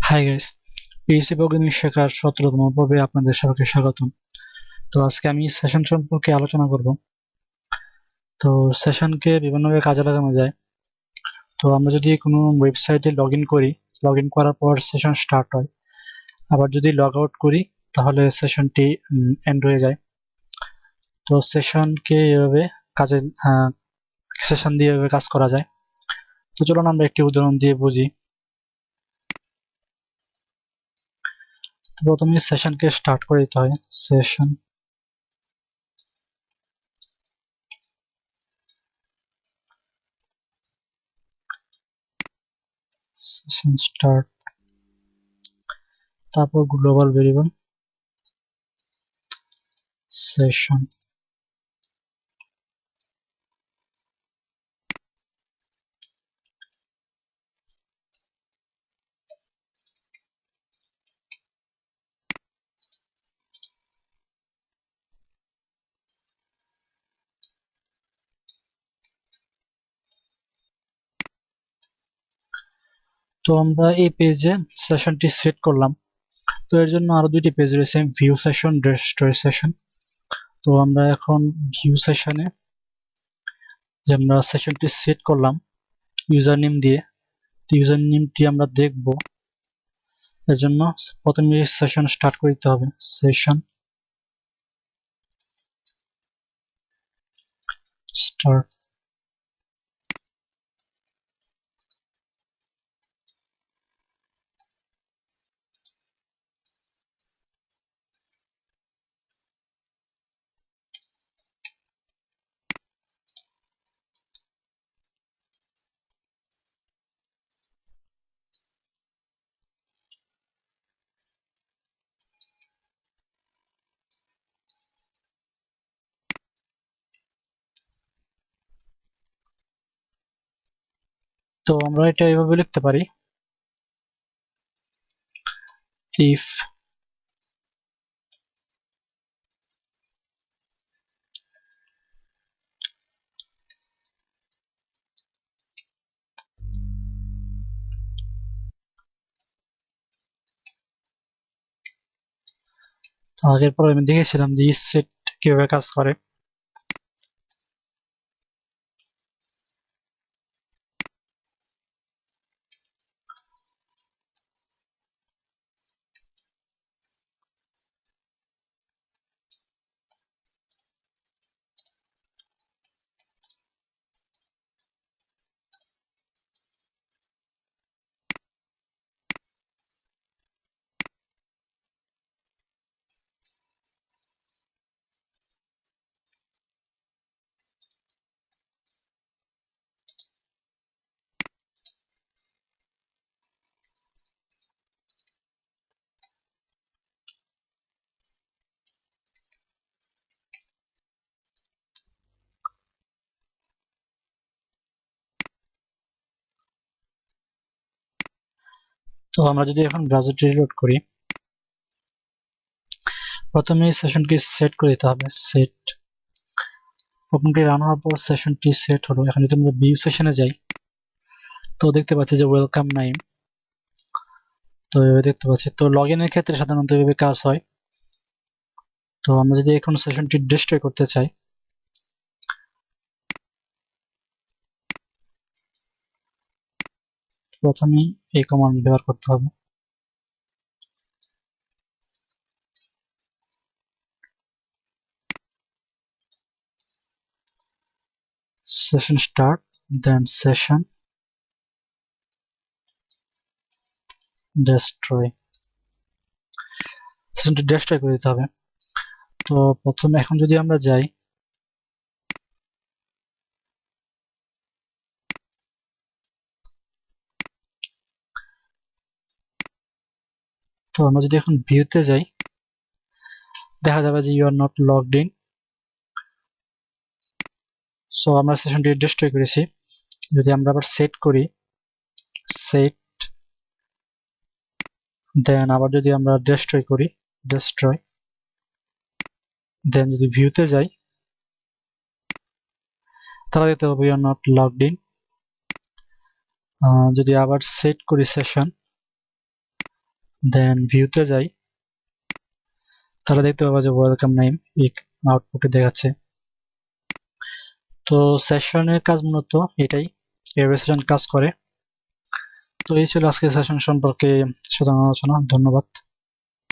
Hi guys, PHP programming শেখার 17তম পর্বে আপনাদের সবাইকে স্বাগতম। তো আজকে আমি সেশন সম্পর্কে আলোচনা করব। তো সেশনকে বিভিন্নভাবে কাজে লাগানো যায়। তো আমরা যদি কোনো ওয়েবসাইটে লগ ইন করার পর সেশন স্টার্ট হয়, আবার যদি লগ আউট করি তাহলে সেশনটি এন্ড হয়ে যায়। তো সেশনকে এভাবে কাজে সেশন দিয়ে এভাবে কাজ করা যায়। তো চলুন আমরা একটি উদাহরণ দিয়ে বুঝি। তো প্রথমে সেশনকে স্টার্ট করে দিতে হয়। সেশন স্টার্ট, তারপর গ্লোবাল ভেরিয়েবল সেশন। তো আমরা এই পেজে সেশনটি সেট করলাম। তো এর জন্য আরো দুইটি পেজ রয়েছে, ভিউ সেশন, ডেস্ট্রয় সেশন। তো আমরা এখন ভিউ সেশনে যে আমরা সেশনটি সেট করলাম ইউজার নেম দিয়ে, ইউজার নেমটি আমরা দেখব। এর জন্য প্রথমে সেশন স্টার্ট করতে হবে। Session start. তো আমরা এটা এভাবে লিখতে পারি, ইফ আগের পর আমি দেখেছিলাম যে ইস সেট কিভাবে কাজ করে। তো আমরা যদি এখন ব্রাউজারটি রিলোড করি, প্রথমে সেশনটি সেট করে দিতে হবে। সেট প্রোগ্রামটি রান হওয়ার পর সেশনটি সেট হলো। এখন যদি আমরা ভিউ সেশনে যাই তো দেখতে পাচ্ছি যে ওয়েলকাম নাইম। তো এভাবে দেখতে পাচ্ছি। তো লগ ইনের ক্ষেত্রে সাধারণত এভাবে কাজ হয়। তো আমরা যদি এখন সেশনটি ডিস্ট্রয় করতে চাই, প্রথমেই এই কমান্ড ব্যবহার করতে হবে। সেশন স্টার্ট, দেন সেশন ডেস্ট্রয়। সেশনটি ডেস্ট্রয় করে দিতে হবে। তো প্রথমে এখন যদি আমরা যাই, তো আমরা যদি এখন ভিউতে যাই দেখা যাবে যে you are not logged in. So আমরা সেশনটি ডেস্ট্রয় করেছি। যদি আমরা আবার সেট করি, সেট, দেন আবার যদি আমরা ডেস্ট্রয় করি, ডেস্ট্রয়, দেন যদি ভিউতে যাই তাহলে দেখতে পাবো you are not logged in. যদি আবার সেট করি সেশন, দেন ভিউতে যাই, তাহলে দেখতে পাবো যে ওয়েলকাম নেম এই আউটপুটে দেখাচ্ছে। তো সেশনের কাজ মূলত এটাই, এভাবে সেশন কাজ করে। তো এই ছিল আজকে সেশন সম্পর্কে সাধারণ আলোচনা। ধন্যবাদ।